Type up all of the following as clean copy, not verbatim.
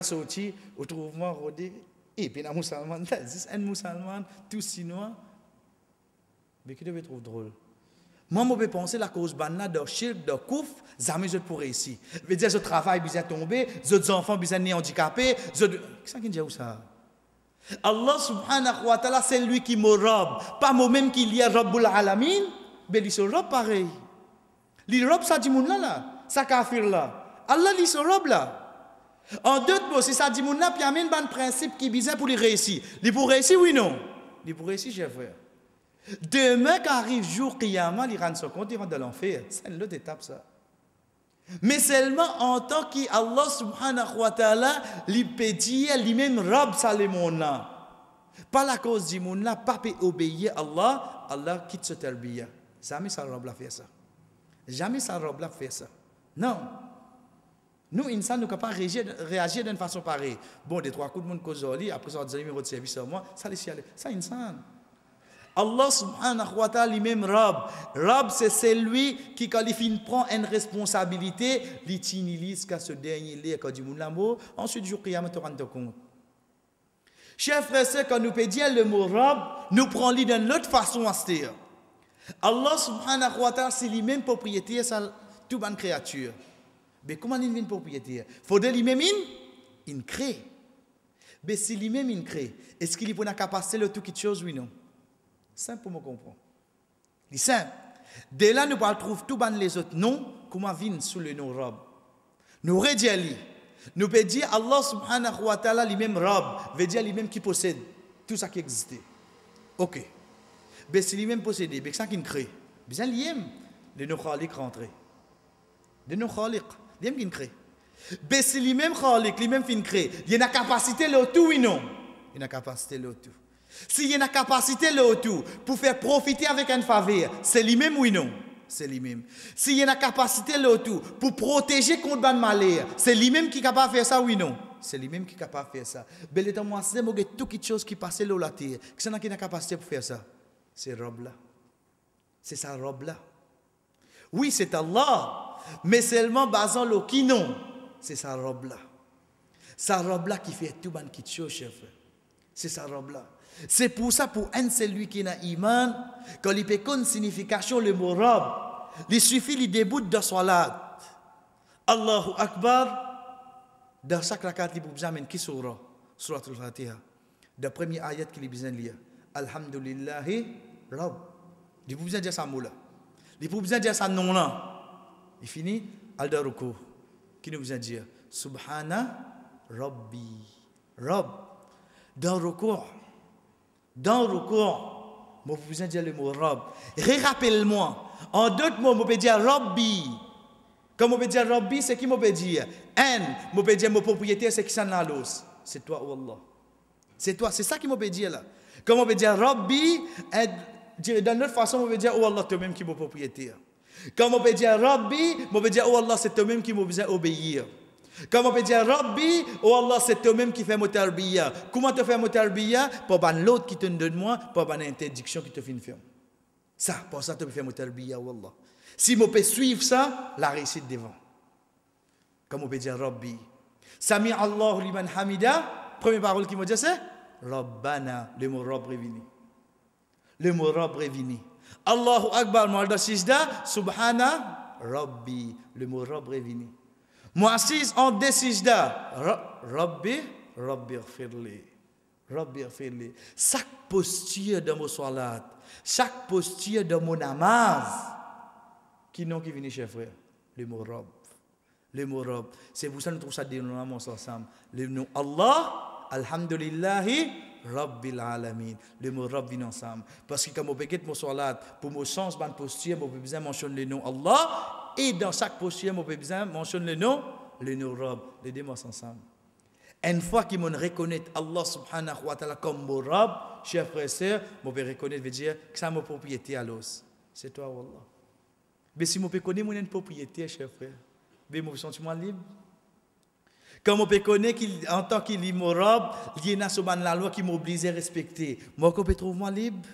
sorti, au trouvement rodé, et puis un musulman, un musulman, tout chinois, mais qui devait trouver drôle. Moi, je peux penser la cause banale de shirk, de kouf, jamais je pourrais ici. Je veux dire, je travaille, bien tombé, les enfants, bien nés handicapés, qu'est-ce qui dit ça? Allah subhanahu wa ta'ala, c'est lui qui me robe. Pas moi-même qui lie Rabbul Alamin, mais il se robe pareil. Il robe ça dit là, ça kafir là. Allah il se robe là. En d'autres mots, si ça dit là, puis il y a un principe qui est bizarre pour les réussir. Il pour réussir, oui non? Il pour réussir, chers frères. Demain, quand arrive jour Qiyamah, il rend son compte, il rentre dans l'enfer. C'est une autre étape, ça. Mais seulement en tant qu'Allah subhanahu wa ta'ala, il peut dire, lui-même, Rab Salimona. Pas la cause du monde là, pas obéir à Allah, Allah quitte ce talbiya. Jamais ça Rab l'a fait ça. Jamais ça Rab l'a fait ça. Non. Nous, insan, nous ne pouvons pas réagir d'une façon pareille. Bon, des trois coups de monde cause après ça, on dit numéro de service à moi, ça les chiale. Ça, insan. Allah subhanahu wa ta'ala lui-même Rab. Rab, c'est celui qui, quand il prend une responsabilité, il utilise ce dernier lien quand il dit l'amour, ensuite, jour Qiyamah, tu rends compte. Chers frères, c'est quand nous peut dire le mot Rab, nous prenons d'une autre façon à se dire. Allah subhanahu wa ta'ala, c'est lui-même propriétaire de toute bonne créature. Mais comment il devient propriétaire? Faudrait lui-même il crée. Mais si lui-même il crée, est-ce qu'il a la capacité de tout quelque chose, oui non? Simple pour me comprendre. C'est simple. Dès là, nous trouvons tout les autres noms, comment viennent sous le nom Rab. Nous redisons, nous pouvons dire Allah subhanahu wa ta'ala lui-même Rab, veut dire lui-même qui possède tout ça qui existait. Ok. Mais si lui-même possède, c'est ça qui crée. Bien lui-même, le nom Khalik rentré. Le nom Khalik, lui-même qui crée. Mais si lui-même Khalik, lui-même qui crée, il y a une capacité là tout, oui non? Il y a une capacité là tout. S'il y a une capacité là autour pour faire profiter avec une faveur, c'est lui-même ou non? C'est lui-même. S'il y a une capacité là autour pour protéger contre le malheur, c'est lui-même qui est capable de faire ça ou non? C'est lui-même qui est capable de faire ça. Mais l'état moi, c'est tout quelque chose qui passe là la terre. Qui est la capacité pour faire ça? C'est robe là. C'est sa robe là. Oui, c'est Allah, mais seulement basant le qui non. C'est sa robe là. Sa robe là qui fait tout ban quelque chose, chef. C'est sa robe là. C'est pour ça, pour un celui qui a iman, quand il peut connaître signification le mot Rab, il suffit il déboute de salat. Allahu Akbar, dans chaque rakat, il peut besoin qui surah, surat al-Fatiha. De premier ayat qu'il a besoin de lire. Alhamdulillahi Rab. Il peut besoin de dire ça mot là. Il peut besoin de dire ça non là. Il finit al-Daruku. Qui nous besoin de dire Subhana Rabbi. Rab. Dans le recours. Dans le recours, je vous ai dit le mot Rab. Rappelle-moi. En d'autres mots, je peux dire Rabbi. Comme je peux dire Rabbi, c'est qui je peux dire? Je peux dire mon propriétaire, c'est qui s'en a l'os. C'est toi ou Allah. C'est toi, c'est ça qui me peut dire là. Comme on peut dire Rabbi, d'une autre façon, on peut dire oh Allah, toi-même qui est mon propriétaire. Comme on peut dire Rabbi, on peut dire oh Allah, c'est toi-même qui m'a besoin d'obéir. Comme on peut dire Rabbi, oh Allah, c'est toi-même qui fait mon tarbiya. Comment tu fais mon tarbiya? Pour ban l'autre qui te donne moi, pour ban interdiction qui te fait une firme. Ça, pour ça, tu peux faire mon tarbiya, oh Allah. Si on peut suivre ça, la réussite devant. Comme on peut dire Rabbi. Sami Allah liman hamida, première parole qui m'a dit c'est Rabbana, le mot Rabb revenu. Le mot Rabb revenu. Allahu Akbar, moi dans sijda, Subhana Rabbi, le mot Rabb revenu. Moi assise en deux sijda, Rabbi, Rabbi firli. Rabbi firli. Chaque posture de mon salat, chaque posture de mon namaz, qui n'ont qui vient chez frère, le mot Rabb. Le mot Rabb. C'est pour ça que nous trouvons ça dans nos noms ensemble. Le nom Allah, Alhamdulillahi, Rabbil Alamin. Le mot Rabb vient ensemble. Parce que quand on peut mon salat, pour mon sens, bonne posture, on peut besoin mentionner le nom Allah. Et dans chaque posture, on peut besoin mentionner le nom Rabb. Les deux mots ensemble. Une fois qu'ils m'ont reconnu Allah subhanahu wa ta'ala comme mon Rabb, chers frères et sœurs, on peut reconnaître, veut dire que c'est ma propriété à l'os. C'est toi, Allah. Mais si on peut connaître mon propriété, chers frères, mais je me sens libre. Comme on peut connaître qu'en tant qu'il est mon Rabb, il y a la loi qui m'oblige à respecter. Moi, je peux trouver moi libre.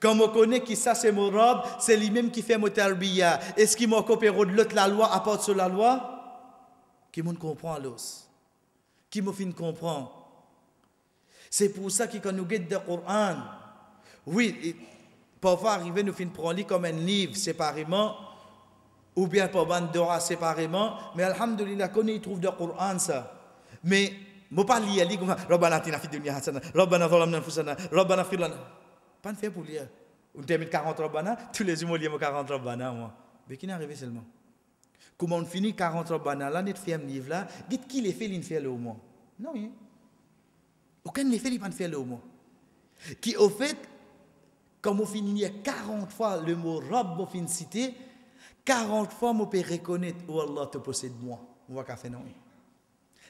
Comme on connaît que ça c'est mon Rabb, c'est lui-même qui fait mon tarbiya. Est-ce qu'il m'a coopéré de l'autre la loi à part sur la loi? qui me comprend l'os, qui me fin comprend. C'est pour ça que quand nous guettons le Coran, oui, parfois arriver nous fin prendre comme un livre séparément, ou bien pour bande d'ora séparément, mais alhamdulillah, quand il trouve le Coran ça. Mais je ne pas lire comme Rabbana atina fid dunya hasana, Rabbana zalamna anfusana, Rabbana ighfir lana. Pas de faire pour lire. On termine 40 Rabbana, tous les jours, on lit 40 Rabbana, moi. Mais qui n'est arrivé seulement? Comment on finit 40 Rabbana là, net fait un livre là, dites qui les fait, il fait le au moins. Non, oui. Aucun ne fait, il pas faire le au moins. Qui au fait, comme on finit 40 fois le mot Rabb, on finit citer, 40 fois, on peut reconnaître, oh Allah te possède moi. On va qu'à faire non.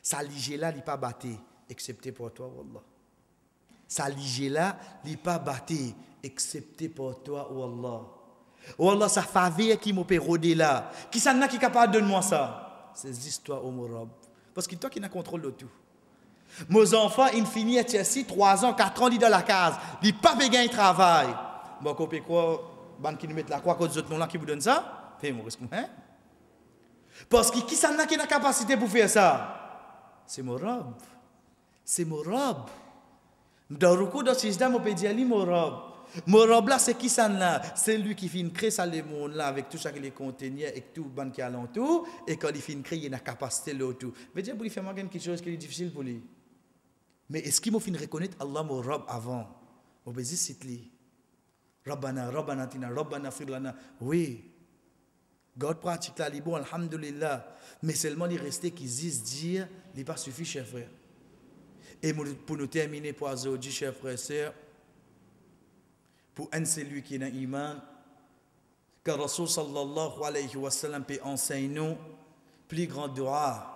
Ça lige là, il n'est pas batté, excepté pour toi, Wallah. Ça lige là, il n'est pas batté, excepté pour toi, Wallah. Wallah, ça faveur qui m'a pérodé là. Qui s'en a qui est capable de donner moi ça? C'est des histoires au Morab. Parce que toi qui n'as contrôle de tout. Mes enfants, ils finissent à Chelsea, 3 ans, 4 ans, ils sont dans la case. Ils n'ont pas besoin de travail. Bon, qu'on peut quoi, ban qui nous mettent la croix, quand d'autres là qui vous donnent ça? Fais-moi, hein? Parce que qui s'en a qui a la capacité pour faire ça? C'est Morab. C'est Morab. Dans le coup de Sijda, on peut dire Morab. Morab là, c'est qui ça là? C'est lui qui finit créer ça le monde là avec tout ça qui les contenait et tout le qui est alentour. Et quand il finit créer, il a la capacité de tout. Mais dire pour lui faire quelque chose qui est difficile pour lui. Mais est-ce qu'il m'a fini reconnaître Allah Morab avant? On peut dire c'est lui. Rabbana, Rabbana tina, Rabbana firlana. Oui. God pratique là, il est bon, alhamdulillah. Mais seulement il restait qu'ils disent dire, il n'est pas suffit, chers frères. Et pour nous terminer, pour aujourd'hui, chers frères et sœurs, pour un celui qui est dans l'iman, que Rasul sallallahu alayhi wa sallam peut enseigner nous, plus grand dua,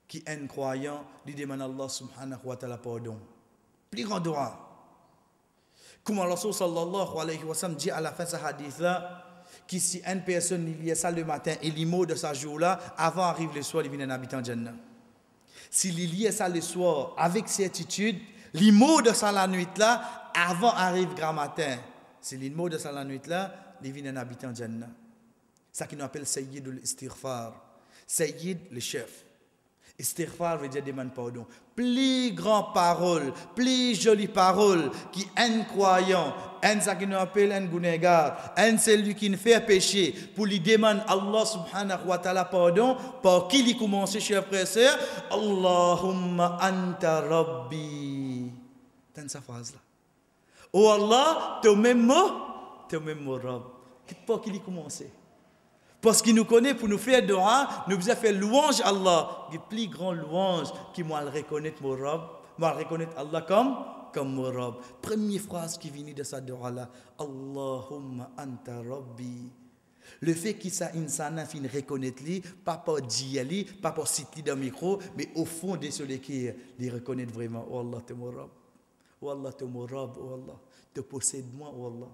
qui est un croyant, lui demande Allah subhanahu wa ta'ala pardon. Plus grand dua. Comme Rasul sallallahu alayhi wa sallam dit à la fin de ce hadith-là, que si une personne lit ça le matin et les mots de ce jour-là, avant arrive le soir, il vient un habitant de Jannah. S'il lit ça le soir avec certitude, les mots de ça la nuit-là, avant arrive grand matin. Si les mots de ça la nuit-là, il vient un habitant de Jannah. Ça qui nous appelle Sayyid al-Istighfar. Sayyid, le chef. Istighfar veut dire demande pardon. Plus grand parole, plus jolie parole qui un croyant, un ça qui nous appelle un gunégar, un celui qui ne fait péché, pour lui demander Allah subhanahu wa ta'ala pardon, par qui il commence, chers frères et sœurs, Allahumma anta rabbi. T'as cette phrase là. Oh Allah, t'es au même mot, Rabb. Par qui il commence? Parce qu'il nous connaît pour nous faire dua, nous faisons faire louange à Allah. Le plus grand louange qui m'a reconnaître mon Rabb, m'a reconnaître Allah comme mon Rabb. Première phrase qui vient de sa dua là, Allahumma anta rabbi. Le fait qu'il ça insana fin reconnaître lui, pas pour dire lui, pas pour citer dans le micro, mais au fond de celui qui les reconnaît vraiment. Oh Allah, t'es mon Rabb. Oh Allah, t'es mon Rabb. Oh Allah, te possède moi. Oh Allah.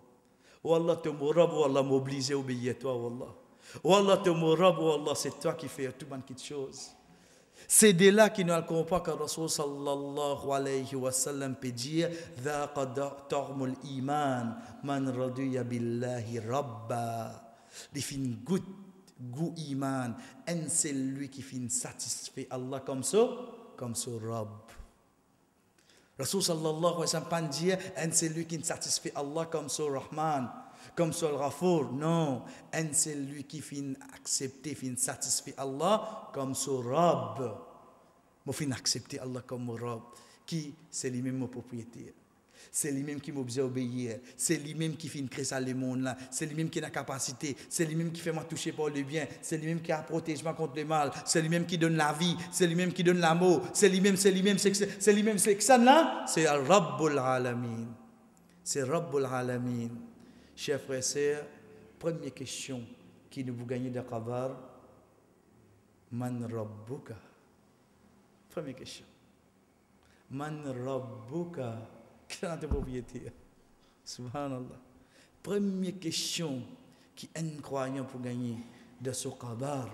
Oh Allah, t'es mon Rabb. Oh Allah, m'oblige à obéir à toi. Oh Allah. Oh Allah, te Rabb, oh Allah, c'est toi qui fais tout bonne chose. C'est de là qu'il nous comprend que Rasul sallallahu alayhi wa sallam peut dire Dhaqa ta'mul iman man radiya billahi rabba. Il fait une goût iman. Un c'est lui qui fait satisfait Allah comme ça Rabb. Rasul sallallahu alayhi wa sallam pas dire un c'est lui qui satisfait Allah comme ça Rahman. Comme sur le Rafour, non, un c'est lui qui finit accepter, finit satisfait Allah comme son Rabb. Moi, finit accepter Allah comme mon Rabb, qui c'est lui-même mon propriétaire. C'est lui-même qui m'oblige à obéir. C'est lui-même qui finit créer ça le monde là. C'est lui-même qui a la capacité. C'est lui-même qui fait moi toucher par le bien. C'est lui-même qui a protégé moi contre le mal. C'est lui-même qui donne la vie. C'est lui-même qui donne l'amour. C'est lui-même, c'est que ça là. C'est Rabbul Alamin. C'est Rabbul Alamin. Chers frères et sœurs, première question qui nous vous gagnez de Qabar, Man Rabbuka? Première question. Man Rabbuka? Quelle est ta propriété? Subhanallah. Première question qui est un croyant pour gagner de ce Qabar.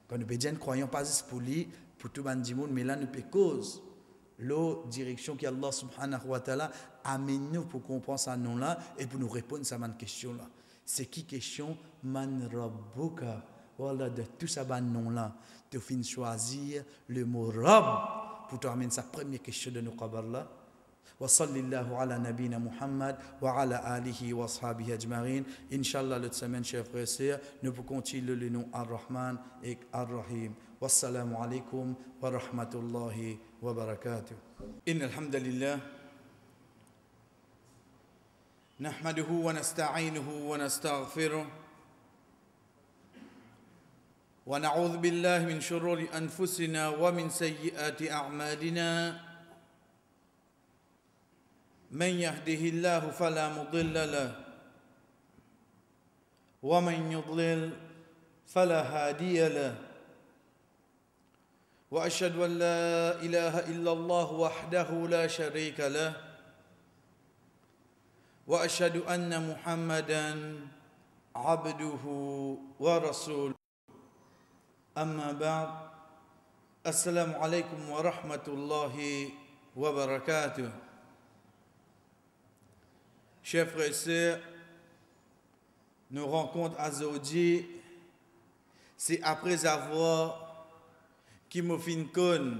Quand nous pédions, croyons pas pour lui, pour tout le monde, mais là nous pédions cause. La direction que Allah subhanahu wa ta'ala amène nous pour comprendre ce nom-là et pour nous répondre à cette question-là. C'est qui question? Man Rabbuka voilà, de tout ça, ben nom-là, tu finis choisir le mot Rabb pour t'amener sa première question de nous là. Wa sallallahu ala nabina Muhammad wa ala alihi wa ashabihi ajma'in. Inch'Allah, l'autre semaine, chers frères et sœurs, nous pouvons continuer le nom Ar-Rahman et Ar-Rahim. Wassalamu alaikum wa rahmatullahi wa barakatuh. Inna alhamdulillah. نحمده ونستعينه ونستغفره ونعوذ بالله من شرور أنفسنا ومن سيئات أعمالنا من يهده الله فلا مضل له ومن يضلل فلا هادي له وأشهد أن لا إله إلا الله وحده لا شريك له وأشهد أن محمدًا عبده ورسوله أما بعد السلام عليكم ورحمة الله وبركاته. Chers frères et sœurs, nos rencontres à Zodi, c'est après avoir qui me fin connu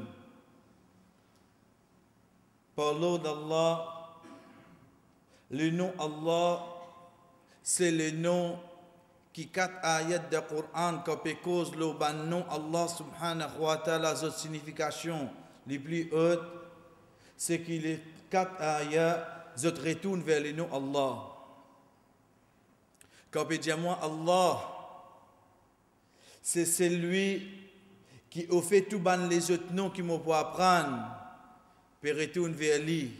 par l'eau d'Allah. Le nom Allah, c'est le nom qui 4 ayats de Coran qui cause le nom Allah subhanahu wa ta'ala, sa signification les plus hautes, c'est que les 4 ayats se retournent vers le nom Allah. Quand on dit moi Allah, c'est celui qui a fait tout ban les autres noms qui m'ont pour apprendre, puis retourne vers lui.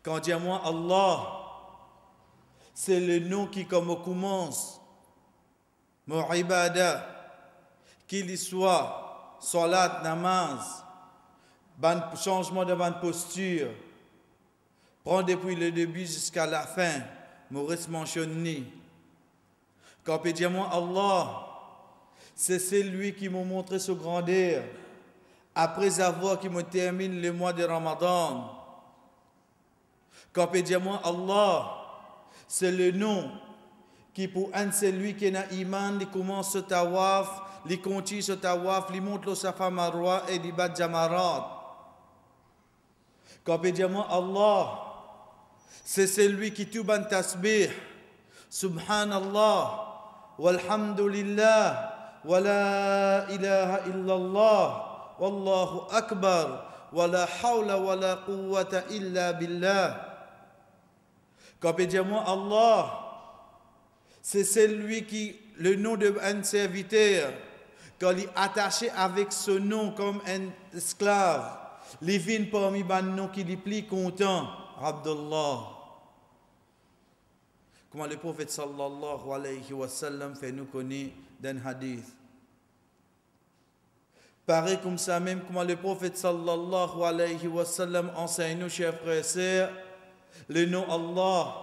Quand on dit moi Allah, c'est le nom qui comme commence mon ibadah, qu'il y soit salat, namaz, changement de posture, prendre depuis le début jusqu'à la fin, mon reste mentionné. Quand on peut dire moi Allah, c'est celui qui m'a montré sa grandeur après avoir qui me termine le mois de Ramadan. Quand on peut dire moi Allah, c'est le nom qui pour un celui qui n'a iman, il commence ce tawaf, il continue ce tawaf, il monte le Safa Marwa et il bat Jamarat. Quand on peut dire moi Allah, c'est celui qui tout ban tasbih, subhanallah, walhamdulillah, wa la ilaha illallah, wallahu akbar, wa la hawla wa la quwwata illa billah. Quand on peut dire moi Allah, c'est celui qui, le nom d'un serviteur, quand il est attaché avec ce nom comme un esclave, il vient parmi les noms qui est plus content, Abdullah. Comment le prophète sallallahu alayhi wa sallam fait nous connaître d'un hadith. Pareil comme ça même, comment le prophète sallallahu alayhi wa sallam enseigne nous, chers frères et sœurs, le nom Allah,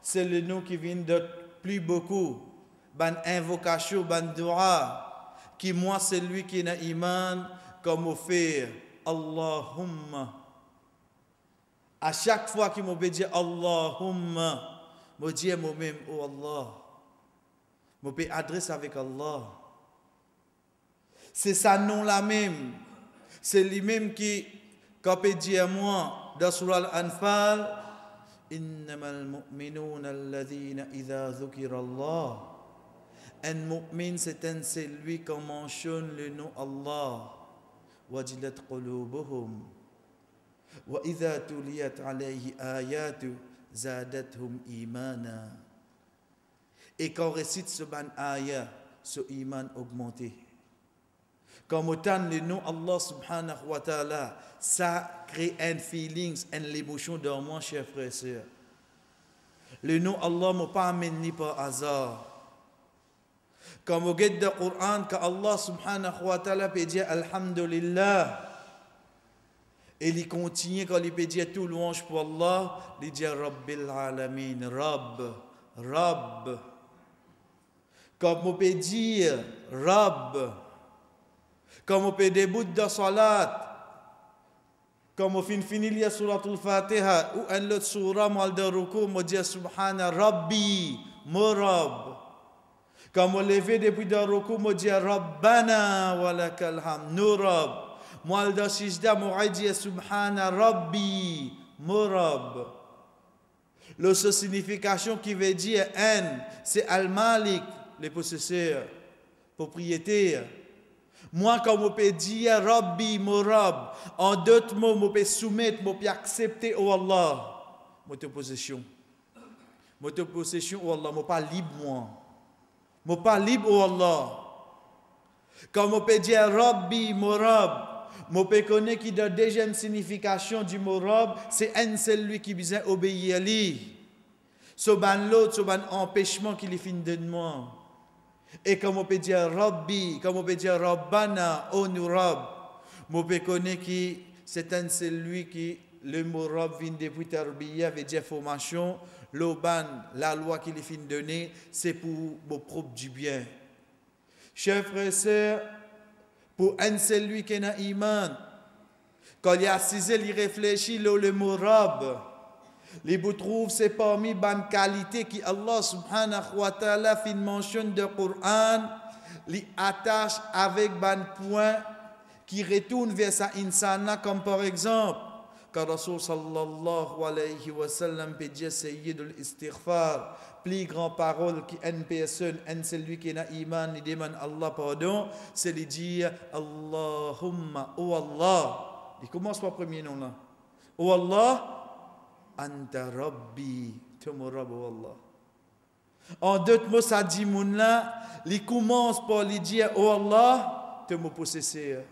c'est le nom qui vient de plus beaucoup. Ban invocation, ban dua, qui moi c'est lui qui n'a iman, comme offert Allahumma. À chaque fois qu'il m'obéit Allahumma, je dis moi-même, oh Allah, je peux adresser avec Allah. C'est ça nom là même. C'est lui-même qui, quand il dit à moi, dans Surah Al-Anfal, إنما المؤمنون الذين إذا ذكر الله. Un mu'min, c'est celui qui mentionne le nom Allah. وجلت قلوبهم وإذا تليت عليه آيات زادتهم إيمانا. Et quand on récite ce ban ayah, ce iman augmenté. Quand on entend le nom Allah subhanahu wa ta'ala, ça crée un feeling, une émotion dans moi, chers frères et sœurs. Le nom Allah ne m'a pas amené par hasard. Quand on regarde le Coran, quand Allah subhanahu wa ta'ala peut dire Alhamdulillah, et il continue quand il peut dire tout louange pour Allah, il dit Rabbil alamin, Rabb, Rabb. Quand on peut dire Rabb, comme on peut débuter de salat, comme on finit la suratul Fatiha, ou un autre surah mal de ruku, on dit Subhana Rabbi, mon Rabb. Quand je levé depuis le ruku, je dis Rabbana wa lakal hamd, nous Rabb. Moi, dans le sijda, je dis Subhana Rabbi, mon Rabb. La signification qui veut dire N, c'est Al-Malik, les possesseurs, propriétaires. Moi, quand je peux dire Rabbi, mon Rabb, en d'autres mots, je peux soumettre, je peux accepter au Allah, mon possession. Mon possession au Allah, je ne suis pas libre, moi. Je ne suis pas libre au Allah. Quand je peux dire Rabbi, mon Rabb, je peux connaître que la deuxième signification du mot Rabb, c'est un celui qui vient obéir à lui. Ce ban l'autre, ce ban empêchement qu'il est fin de moi. Et comme on peut dire Rabbi, comme on peut dire Rabbana, oh nous Rabb, je peux connaître que c'est un celui qui, le mot Rabb vient depuis Tarbiya, veut dire formation, l'oban, la loi qu'il est fin de donner, c'est pour mon propre du bien. Chers frères et sœurs, pour un celui qui a iman, quand il a assisé, il réfléchit le mot Rabb, il vous trouve c'est parmi les bonnes qualités qui Allah subhanahu wa ta'ala fin mentionne de Coran, il attache avec ban points qui retournent vers sa insana, comme par exemple quand Rasul sallallahu alayhi wa sallam peut dire Sayyidul Istighfar, plus grand parole qui une personne, un celui qui a iman, il demande Allah pardon, c'est de dire Allahumma, oh Allah. Il commence par le premier nom là. Oh Allah, Anta Rabbi, tu mon Rabb, oh Allah. En d'autres mots, ça dit moun là, il commence par lui dire oh Allah, tu mon possesseur.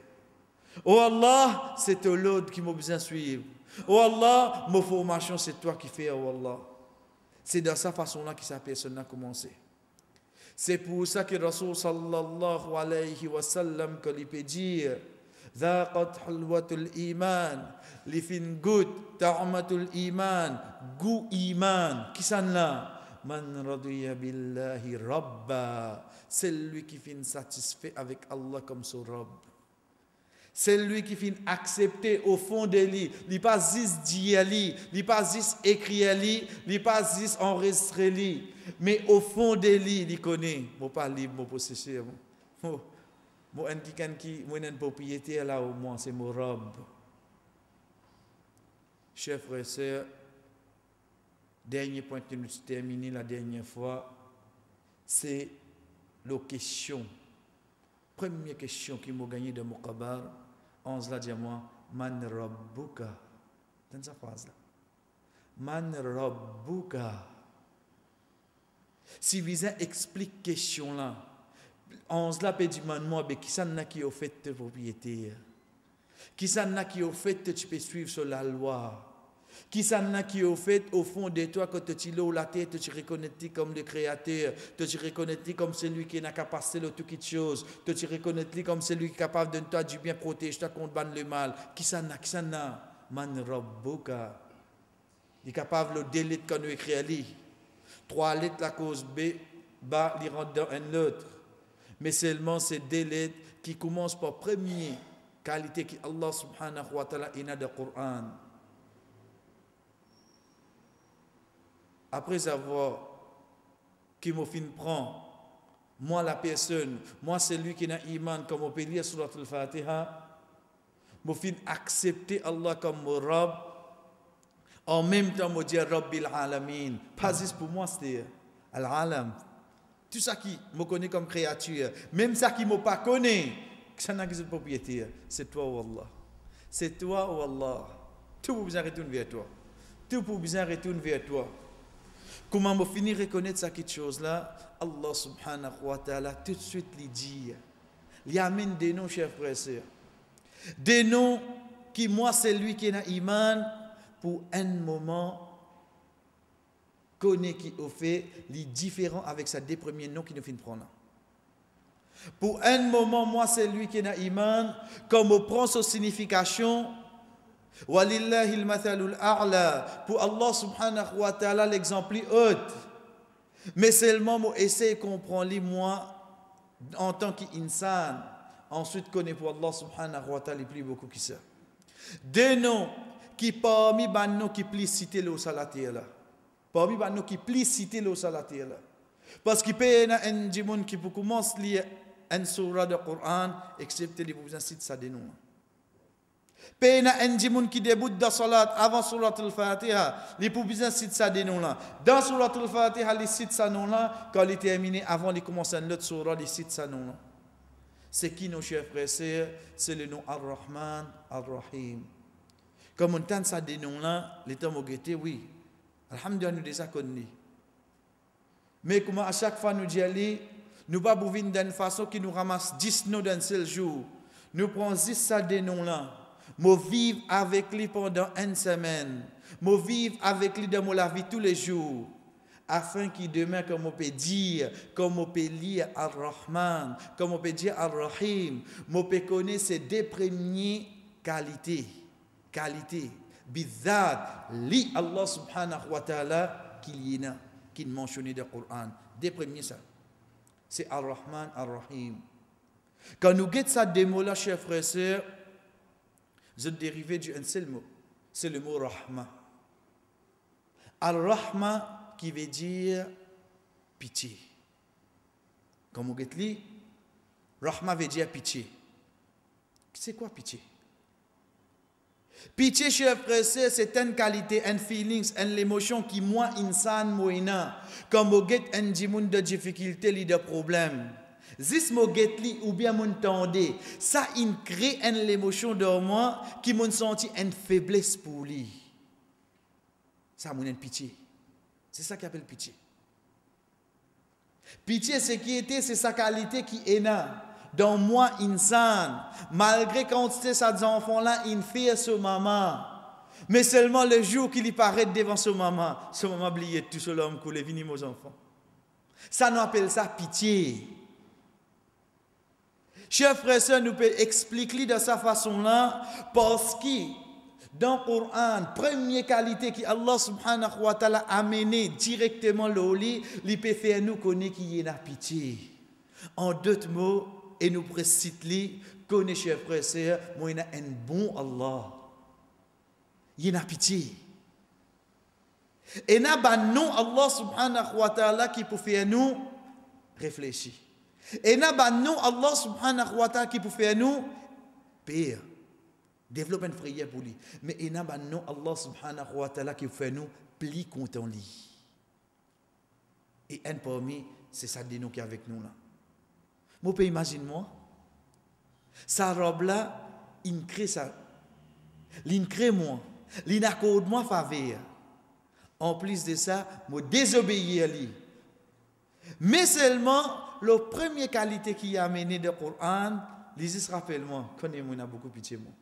Oh Allah, c'est toi l'autre qui m'a besoin de suivre. Oh Allah, ma formation, c'est toi qui fais, oh Allah. C'est de cette façon-là que cette personne a commencé. C'est pour ça que Rasul sallallahu alayhi wa sallam, quand il peut dire ذاقت حلوة الإيمان لفين قد طعمة الإيمان قو إيمان كسان لا من رضي بالله ربا celui qui finit satisfait avec Allah comme son Rabb. Celui qui finit accepté au fond de lui, il n'est pas juste dit à lui, il n'est pas juste écrit à lui, il n'est pas juste enregistré lui, mais au fond de lui, il connaît. Moi pas libre, mon possesseur. Moi une propriété là au moins, c'est mon Rabb. Chers frères et sœurs, dernier point que nous terminé la dernière fois, c'est la question. Première question qui m'a gagné de mon kabar, on se l'a dit à moi, Man Rabbuka. Dans cette phrase là. Man Rabbuka. Si vous explique question là, on se l'a dit moi, qui s'en a qui a fait de propriété? Qui s'en a qui a fait que tu peux suivre sur la loi? Qui s'en a qui a fait au fond de toi quand tu l'as la tête, tu reconnais comme le créateur, tu reconnais comme celui qui n'a capacité de toutes choses, tu reconnais comme celui qui est capable de toi du bien protéger toi contre le mal. Qui s'en a? Man Rabbuka. Il est capable de déliter quand nous écrit ali. 3 lettres la cause B, bas, il rentre dans un autre. Mais seulement ces 2 lettres qui commencent par première qualité que Allah subhanahu wa ta'ala a dans le Coran. Après avoir qui m'a fin prend, moi la personne, moi celui qui n'a iman, comme on peut lire sur la Fatiha, m'a fin accepter Allah comme mon Rabb, en même temps m'a dit Rabbil Alamin. Pas juste pour moi, c'est Al-Alam. Tout ça qui me connaît comme créature, même ça qui ne m'a pas connaît, ça n'a que cette propriété, c'est toi, oh Allah. C'est toi, oh Allah. Tout pour besoin retourner vers toi. Tout pour besoin retourner vers toi. Comment me finir reconnaître cette chose-là? Allah subhanahu wa ta'ala tout de suite lui dit, il amène des noms, chers frères et sœurs. Des noms qui, moi, c'est lui qui est iman, pour un moment, connaît qui a fait les différents avec sa 2 premiers noms qui nous finit prendre. Pour un moment, moi, c'est lui qui est iman, comme on prend sa signification, Walillahi al-mathalul a'la, pour Allah subhanahu wa ta'ala l'exemple haut. Mais seulement moi essayer de comprendre moi en tant qu'insan, ensuite connaît pour Allah subhanahu wa ta'ala plus beaucoup que ça. Des noms qui parmi les noms qui plus cités le salaté là. Parmi les noms qui plus cités le salaté là. Parce qu'il peut y avoir des gens qui commencent à lire une surah de Coran, excepté les besoins de ça de nous. Il y a des gens qui débutent dans la salat avant surat al-Fatiha, les besoins de ça de nous. Dans surat al-Fatiha, les citent ça nous là, quand il terminé, avant de commencer une autre surah, les citent ça nous là. C'est qui nos chers frères? C'est le nom Ar-Rahman, Ar-Rahim. Comme on entend ça de nous là, les temps ont été, oui. Alhamdulillah, nous déjà connus. Mais comment à chaque fois nous disons, nous ne pouvons pas vivre d'une façon qui nous ramasse 10 noms d'un seul jour. Nous prenons 10 ça des noms-là. Nous vivons avec lui pendant une semaine. Nous vivons avec lui dans la vie tous les jours. Afin que demain, comme on peut dire, comme on peut lire Ar-Rahman, comme on peut dire Ar-Rahim, on peut connaître ces deux premières qualités. Bizarre, li Allah subhanahu wa ta'ala qu'il y a. Qui mentionné dans le Coran. Des premiers, ça. C'est Ar-Rahman, Ar-Rahim. Quand nous guettons ça des mots-là, chers frères et sœurs, c'est dérivé d'un seul mot. C'est le mot Rahma. Ar-Rahma qui veut dire pitié. Comme vous guettez, Rahma veut dire pitié. C'est quoi pitié? Pitié, chers frères et sœurs, c'est une qualité, un feeling, une émotion qui, moi, insan, moïna, comme vous get un dimoun de difficulté, de problème. Zis mo get li ou bien mon tendé, ça, il crée une émotion de moi qui m'a senti une faiblesse pour lui. Ça, mon une pitié. C'est ça qu'il appelle pitié. Pitié, c'est sa qualité qui est là. Dans moi, insan, malgré quand c'est ces enfants-là, il fait ce maman. Mais seulement le jour qu'il y paraît devant ce maman oublié tout seul homme coulé, vini mes enfants. Ça nous appelle ça pitié. Chers frères et sœurs, nous pouvons expliquer de cette façon-là, parce que dans le Coran, première qualité que Allah subhanahu wa ta'ala a amené directement le lit, il peut faire nous connaître qu'il y a la pitié. En d'autres mots, et nous précisons, connaissez, chers frères et sœurs, moi, il y a un bon Allah. Il y a pitié. Et il y a un non Allah subhanahu wa ta'ala qui peut faire nous réfléchir. Et il y a un non Allah subhanahu wa ta'ala qui peut faire nous pire. Développer une prière pour lui. Mais il y a un non Allah subhanahu wa ta'ala qui peut faire nous plus content lui. Et un parmi, c'est ça de nous qui est avec nous là. Moi, peux imaginer moi, sa robe-là, il crée ça. Il crée moi. Il accorde moi faveur. En plus de ça, moi désobéir à lui. Mais seulement, la première qualité qui a amené le Coran, les rappelle-moi, connais-moi, il a beaucoup pitié moi.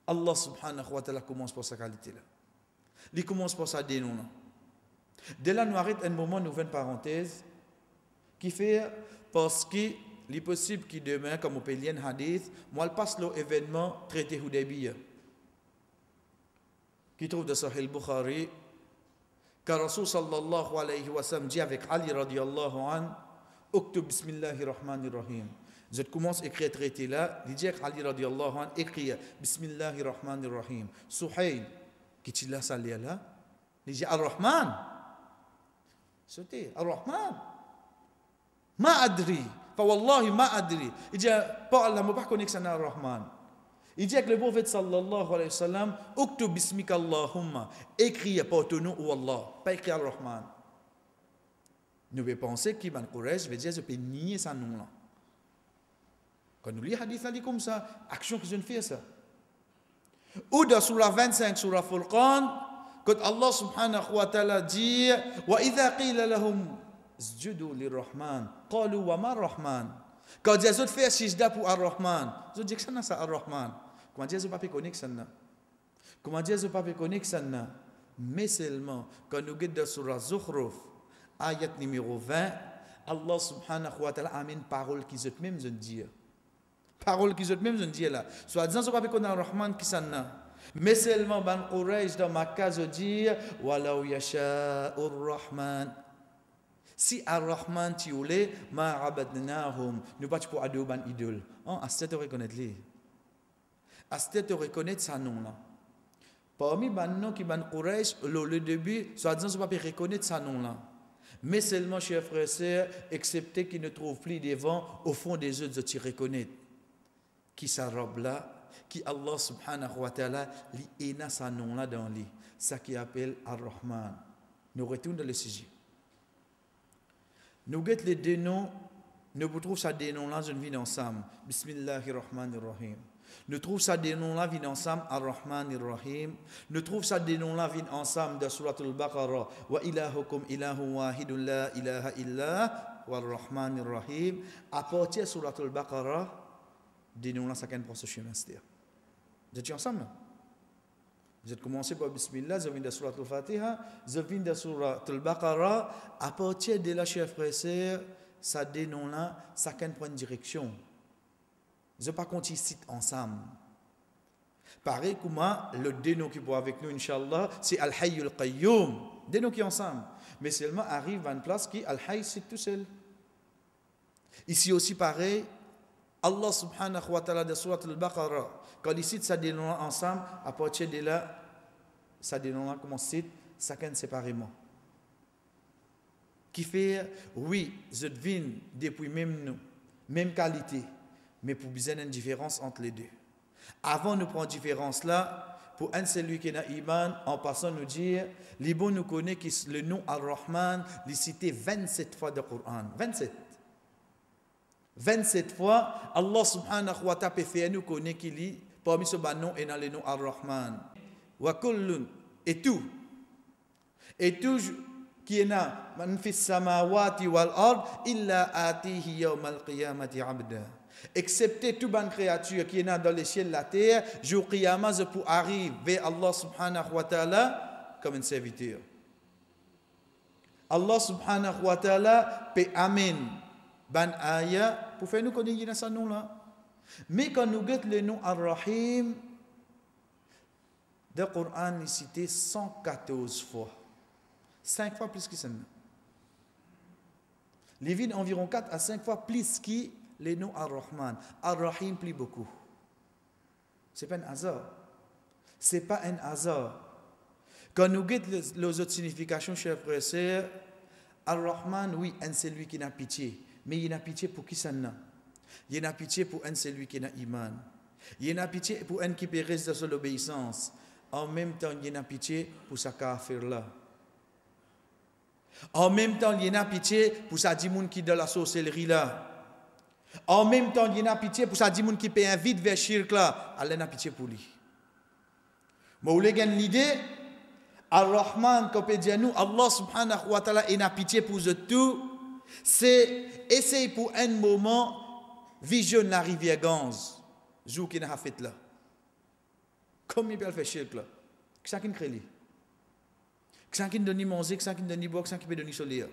Allah subhanahu wa ta'ala commence par sa qualité-là. Il commence par sa dénom. De là, nous arrêtons un moment, nous faisons une parenthèse, qui fait parce qu'il est possible que demain, comme on peut lire un hadith, moi, je passe l'événement traité Hudaybiyah, qui trouve dans Sahih Bukhari, car Rasul sallallahu alayhi wa sallam dit avec Ali radiallahu an, Uktub bismillahir rahmanir rahim. Je commence à écrire traité là, il dit avec Ali radiallahu an, écrit bismillahir rahmanir rahim. Suhayl, qui est là, ça là, il dit Ar-Rahman. C'était Ar-Rahman. Ma adri, fa wallahi ma adri. Il dit, pas Allah, je ne sais pas connaître ça Ar-Rahman. Il dit avec le prophète sallallahu alayhi wa sallam, Uktub bismika Allahumma, écris par ton nom ou Allah, pas écrit Ar-Rahman. Nous pouvons penser qu'il va Quraysh veut dire, je peux nier ce nom-là. Quand nous lisons hadith, on dit comme ça, action que je ne fais ça. Ou dans surah 25, surah Furqan, quand Allah subhanahu wa ta'ala dit, wa idha qila lahum Sjudu lir-Rahman. Qalu wa ma Rahman. Quand Jésus fait sijda pour Ar-Rahman, je dis que ça c'est Ar-Rahman. Comment Jésus pas connaître ça? Comment Jésus pas connaître ça? Mais seulement quand nous regardons dans surah Zukhruf, ayat numéro 20, Allah subhanahu wa ta'ala amène parole qui eux même dire. Parole qui eux même dire là. Soit disant pas connaître Ar-Rahman qui ça? Mais seulement ban Quraysh dans Makkah je dis walau yasha'ur Rahman. Si Ar-Rahman tu voulais, ma abadnahum, nous pas pour adorer ban idole. Est-ce que tu reconnais les? Est-ce que tu reconnais ça nom là? Parmi ban nom qui ban Quraysh, le début, soit disant pas reconnaître ça nom là. Mais seulement, chers frères et sœurs, excepté qu'ils ne trouvent plus des vents au fond des eaux de te reconnaître. Qui sa robe là, qui Allah subhanahu wa ta'ala, li ena sa nom là dans lui. Ça qui appelle Ar-Rahman. Nous retournons dans le sujet. Nous guettons les deux noms, nous trouvons ça des noms là, je vis ensemble. Bismillahirrahmanirrahim. Nous trouvons ça des noms là, vient ensemble, Ar-Rahmanir-Rahim. Nous trouvons ça des noms là, vient ensemble de Surat al-Baqarah. Wa ilahukum ilahun wahidun la ilaha illa wa Ar-Rahmanir-Rahim. À partir de Surat al-Baqarah, des noms là, ça can pour ce chemin. Vous êtes ensemble? Vous êtes commencé par Bismillah, je viens de Surat al-Fatiha, je viens de Surat al-Baqarah. À partir de là, chers frères et sœurs, ça des noms là, ça can prendre une direction. Je ne vais pas continuer ici ensemble. Pareil comme le dénom qui est avec nous, Inch'Allah, c'est Al-Hayyul Qayyum. Dénom qui est ensemble. Mais seulement arrive à une place qui Al-Hayy, c'est tout seul. Ici aussi pareil, Allah subhanahu wa ta'ala de Surat al-Baqarah, quand il cite ça dénom ensemble, à partir de là, ça dénom là, comment cite, ça can séparément. Qui fait, oui, je devine depuis même nous, même qualité. Mais pour bien une différence entre les deux. Avant de prendre différence là, pour un celui qui a iman, en passant nous dire, les bons nous connaissent que le nom Ar-Rahman, il cité 27 fois dans le Coran. 27. 27 fois, Allah subhanahu wa ta'ala fait nous connaître qu'il est, parmi ce nom et dans le nom Ar-Rahman. Wa kullun, et tout qui est là, man fis samawati wal ard, illa atihi yawm al-qiyamati abda. Excepté toute bonne créature qui est dans les cieux et la terre, jour qiyamah, je peux arriver vers Allah subhanahu wa ta'ala comme un serviteur. Allah subhanahu wa ta'ala peut amen ban aya pour faire nous connaître ce nom là. Mais quand nous guettons le nom Ar-Rahim, le Coran est cité 114 fois. 5 fois plus que ça. Les vides environ 4 à 5 fois plus que les noms Ar-Rahman. Ar-Rahim plus beaucoup. Ce n'est pas un hasard. Ce n'est pas un hasard. Quand nous guettons les autres significations, chers frères et sœurs, Ar-Rahman, oui, c'est lui qui n'a pitié. Mais il n'a pitié pour qui ça n'a. Il n'a pitié pour c'est lui qui n'a iman. Il n'a pitié pour qui peut rester dans l'obéissance. En même temps, il n'a pitié pour sa kafir là. En même temps, il n'a pitié pour sa dimoun qui est dans la sorcellerie là. En même temps, il n'a pitié pour sa dimoun qui peut inviter vers shirk là. Allah n'a pitié pour lui. Mais vous avez l'idée, Ar-Rahman, comme peut dire nous, Allah subhanahu wa ta'ala, il n'a pitié pour tout. C'est essayer pour un moment, visionner la rivière Ganze, jour qui n'a fait là. Comme il peut faire shirk là. Qu'est-ce qu'il crée lui? Qu'est-ce qu'il donne manger, qu'est-ce qu'il donne boire, qu'est-ce qu'il peut donner soleil.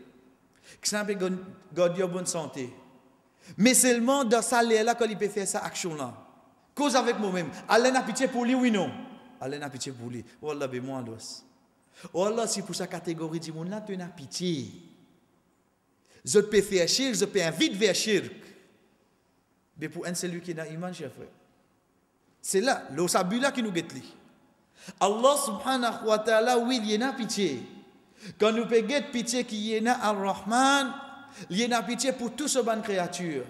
Qu'est-ce qu'il peut garder bonne santé. Mais seulement dans ça là quand il peut faire cette action là. Cause avec moi-même. Allah n'a pitié pour lui, oui non. Allah n'a pitié pour lui. Wallah be moi dos. Wallah si pour sa catégorie du monde là tu n'as pitié. Je peux faire shirk, je peux inviter vers shirk. Mais pour un celui qui n'a iman, cher frère. C'est là, le sabu là qui nous guette li. Allah subhanahu wa ta'ala, oui, il y a pitié. Quand nous pouvons guetter pitié qui y a Ar-Rahman, il y a pitié pour toutes ces bonnes créatures.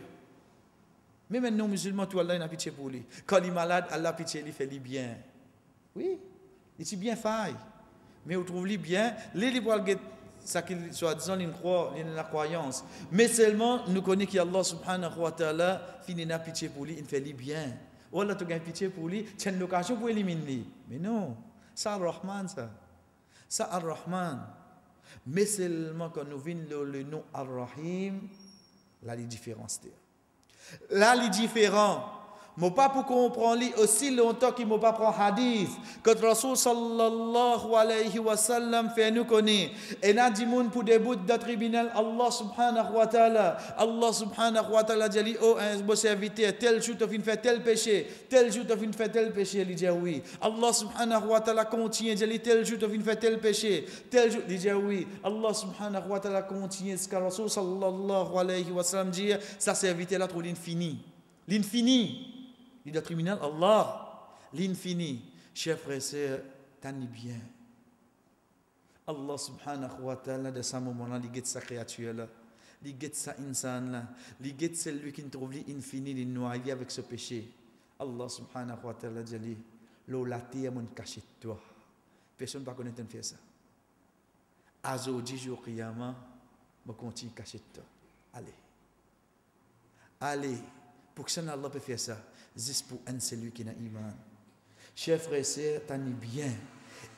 Mais maintenant, musulmans, tout Allah, il a pitié pour lui. Quand il est malade, Allah a pitié, il fait lui bien. Oui, il est bien faille. Mais on trouve lui bien, les libres ça qu'il soit disant il croit, il a la croyance. Mais seulement, nous connaissons qu'Allah subhanahu wa ta'ala, il a pitié pour lui, il fait lui bien. Ou Allah tu as pitié pour lui, tu as une occasion pour éliminer. Mais non, ça Ar-Rahman ça. Ça Ar-Rahman. Mais seulement quand nous venons le nom Ar-Rahim, là les différences. Là les différents. Mais pas pour comprendre aussi longtemps qu'il ne m'a pas pris hadith. Quand Rasul sallallahu alayhi wa sallam fait nous connaître. Et n'a dit moun pour début de tribunal Allah subhanahu wa ta'ala. Allah subhanahu wa ta'ala dit oh un beau serviteur tel jour tu viens faire tel péché. Tel jour tu viens faire tel péché. Il dit oui. Allah subhanahu wa ta'ala continue dit tel jour tu viens faire tel péché. Tel jour il dit oui. Allah subhanahu wa ta'ala continue ce que Rasul sallallahu alayhi wa sallam dit ça serviteur là trop l'infini. L'infini. Il est criminel, Allah, l'infini. Chers frères et sœurs, tenez bien. Allah subhanahu wa ta'ala, de ce moment-là, il guette sa créature-là. Il guette sa insan-là. Il guette celui qui trouve l'infini, il noyé avec ce péché. Allah subhanahu wa ta'ala dit, l'eau la terre mon caché de toi. Personne ne va connaître faire ça. Azodi jour qiyamah, je continue à cacher de toi. Allez. Allez. Pour que ça, Allah peut faire ça. Juste pour un celui qui n'a iman. Chers frères et sœurs, t'en es bien.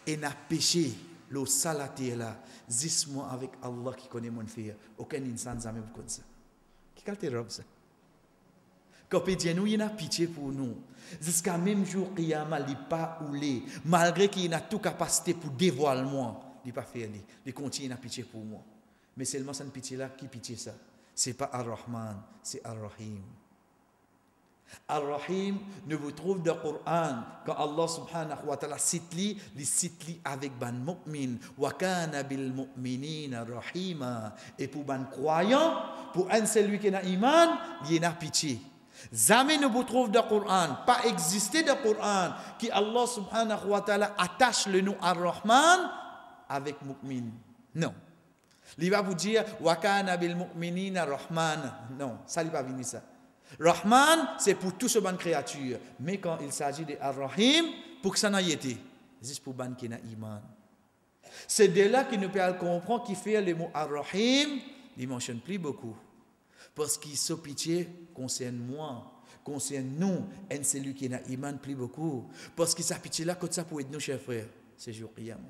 Et n'a péché. L'eau salaté là. Juste moi avec Allah qui connaît mon frère. Aucun insan n'a même comme ça. Qui a te robe ça? Quand nous, il a pitié pour nous. Jusqu'à même jour, Qiyamah, il n'a pas oulé. Malgré qu'il a toute capacité pour dévoilement, il n'a pas fait. Il continue à pitié pour moi. Mais seulement cette pitié-là, qui pitié ça? Ce n'est pas Ar-Rahman, c'est Ar-Rahim. Ar-Rahim ne vous trouve dans le Coran quand Allah subhanahu wa ta'ala cite li avec ban mu'min wa kana bil mu'minina rahima, et pour ban croyant, pour un celui qui a iman, il a pitié. Jamais ne vous trouve dans le Coran, pas exister dans le Coran qui Allah subhanahu wa ta'ala attache le nom Ar-Rahman avec mu'min. Non. Il va vous dire wa kana bil mu'minina rahman. Non, ça ne va pas venir ça. Rahman, c'est pour tout ce ban créature. Mais quand il s'agit de Ar-Rahim, pour que ça n'ait été, juste pour ban qui n'a iman. C'est de là qu'il ne peut pas comprendre qui fait le mot Ar-Rahim, il ne mentionne plus beaucoup. Parce qu'il se pitié concerne moi, concerne nous, et celui qui n'a iman plus beaucoup. Parce qu'il s'est pitié là, quand ça pour être nous, chers frères, c'est jour qiyamah.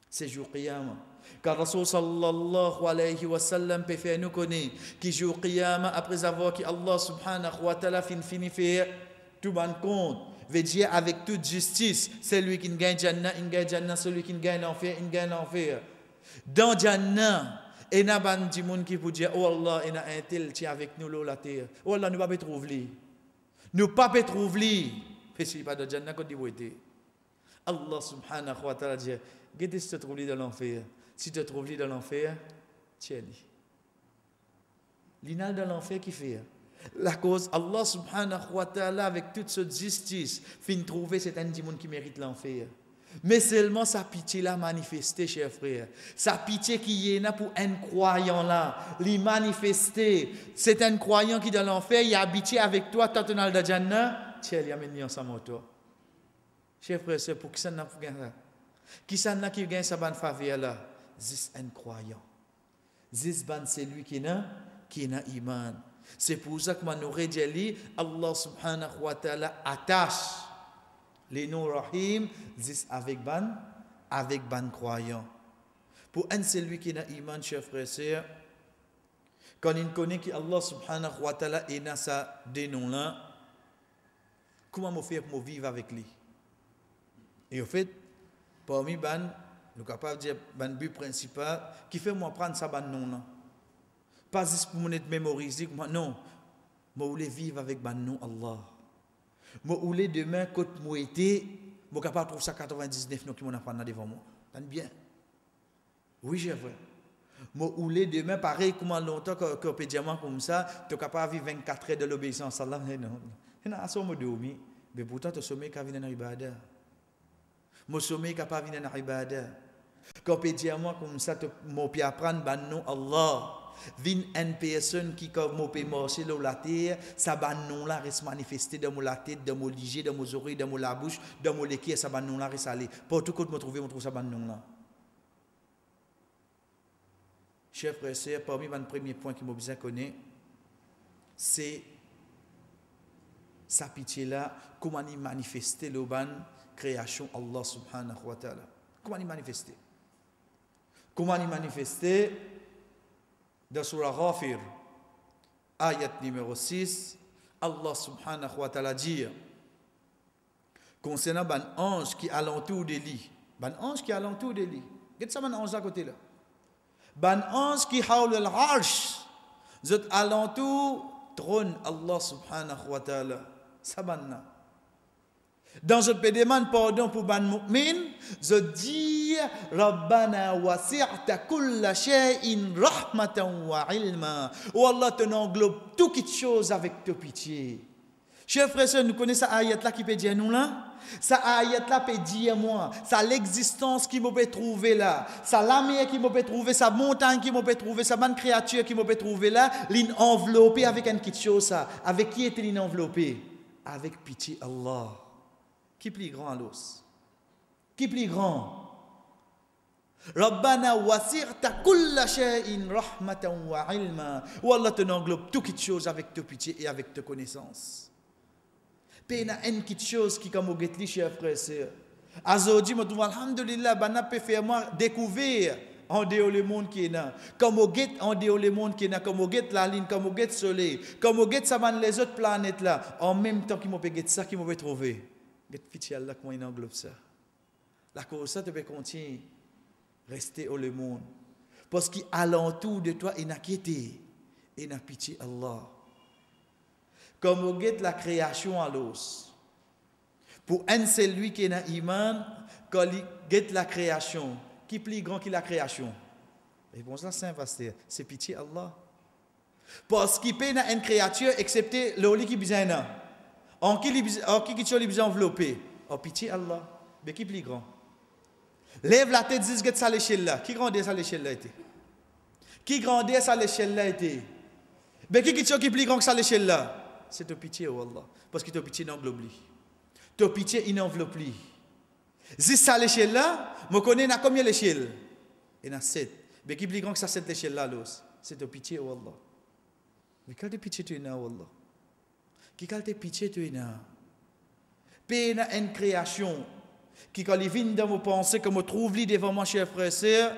C'est jour qiyamah. Car Rasul sallallahu alayhi wa sallam peut faire nous connaître qui jour qiyamah après avoir que Allah subhanahu wa ta'ala fini faire tout bon compte, veut dire avec toute justice, celui qui gagne Jannah, il gagne Jannah, celui qui gagne l'enfer, il gagne l'enfer. Dans Jannah, il y a des gens qui vous dire, oh Allah, il y a un tel qui est avec nous là la terre. Oh Allah, nous ne pouvons pas trouver. Nous ne pouvons pas trouver. Mais si pas de Jannah, quand vous êtes. Allah subhanahu wa ta'ala dit, qu'est-ce que tu te trouves dans l'enfer? Si tu te trouves dans l'enfer, tiens-y. L'inal dans l'enfer qui fait. La cause, Allah subhanahu wa ta'ala, avec toute cette justice, fin trouver cet individu qui mérite l'enfer. Mais seulement sa pitié l'a manifesté, chers frères. Sa pitié qui est là pour un croyant là, l'y manifester. C'est un croyant qui dans l'enfer, il a habité avec toi, toi tu es dans Jannah, tiens, il a mené ensemble avec toi. Chers frères, c'est pour qui ça n'a pas gagné ça? Qui ça n'a qui gagne sa bonne faveur là? C'est un croyant. C'est celui qui n'a iman. C'est pour ça que nous aurait dit, Allah subhanahu wa ta'ala attache les noms Rahim avec ban croyant. Pour un celui qui n'a iman, chers frères et sœurs, quand il connaît que Allah subhanahu wa ta'ala est dans sa dénom là, comment me faire pour vivre avec lui? Et en fait, parmi ban, nous sommes capables de dire ban but principal qui fait moi prendre ça ban nom là. Pas juste pour me mémoriser, non. Je voulais vivre avec ban nom Allah. Je voulais demain quand moi été, je suis capable de trouver ça 99 non qui m'en apprendre devant moi. T'as bien? Oui, j'ai vrai. Je voulais demain pareil comment longtemps que peut dire comme ça, tu es capable de vivre 24 heures de l'obéissance à Allah. Non. Et là, ça me dormi, mais pourtant tu sommeil qui vient dans l'ibada. Mon sommeil capable de venir dans l'ibada. Quand peut dire comme ça, tu peux apprendre ban nom Allah. Vin une personne qui comme peut marcher dans la terre, ça ban nom là reste manifesté dans la tête, dans mon ligé, dans mes oreilles, dans la bouche, dans mon léquier, ça ban nom là reste aller. Pour tout côté me trouver, on trouve ça ban nom là. Chers frères et sœurs, parmi les premiers points qui m'a besoin de connaître, c'est sa pitié là, comment il manifester le ban création Allah subhanahu wa ta'ala. Comment il manifester? Comment il manifester? Dans Surah Ghafir, ayat numéro 6, Allah subhanahu wa ta'ala dit concernant ban ange qui alentour de lui. Ban ange qui alentour de lui. Qu'est-ce que ça ban ange à côté là? Ban ange qui haul al-arsh. Zot alentour trône Allah subhanahu wa ta'ala. Ça ban là. Dans je peux demander pardon pour ban mu'min, je dis Rabbana wasi'ta kulla shay'in rahmatan wa ilma. Oh Allah, tu englobe toute chose avec ta pitié. Chers frères et sœurs, nous connaissons cette ayat là qui peut dire nous là. Cette ayat là peut dire moi, ça l'existence qui me peut trouver là, ça la mer qui me peut trouver, sa montagne qui me peut trouver, sa bonne créature qui me peut trouver là, l'enveloppé avec une petite chose ça. Avec qui est-il enveloppé? Avec pitié Allah. Qui plus grand l'os? Qui plus grand? Rabbana wasirta kulla shay'in rahmatan wa ilma. Ou Allah te englobe toute chose avec ta pitié et avec ta connaissance. Il y a une petite chose qui comme au guet li chers frères et sœurs. Azodi me trouve alhamdulillah bana peut faire moi découvrir en dehors le monde qui est là. Comme au guet en dehors le monde qui est là, comme au guet la ligne, comme au guet soleil, comme au guet ça les autres planètes là, en même temps qui me peut guet ça qui me peut trouver. Guet pitié Allah comment il englobe ça. La cause ça te peut continuer rester au le monde parce qu'alentour de toi il n'a quitté et n'a pitié Allah. Comme on guette la création à l'os. Pour un seul lui qui est dans l'iman, quand il guette la création, qui est plus grand que la création? Réponse là simple, c'est pitié Allah. Parce qu'il peut dans une créature, excepté l'oli qui besoin. En qui il besoin enveloppé? En pitié Allah. Mais qui est plus grand? Lève la tête, dis guette ça l'échelle là. Qui grandit ça l'échelle là était? Qui grandit ça l'échelle là était? Mais qui est plus grand que ça l'échelle là? C'est ta pitié, oh Allah. Parce que ta pitié n'englobe lui. Ta pitié, il n'enveloppe lui. Si ça l'échelle là, je connais combien l'échelle? Il y en a 7. Mais qui est plus grand que ça, cette échelle là, c'est ta pitié, oh Allah. Mais quelle pitié tu as, oh Allah? Quelle pitié tu as? Puis il y a une création qui, quand il vient dans vos pensées, que je trouve devant moi, chers frères et sœurs,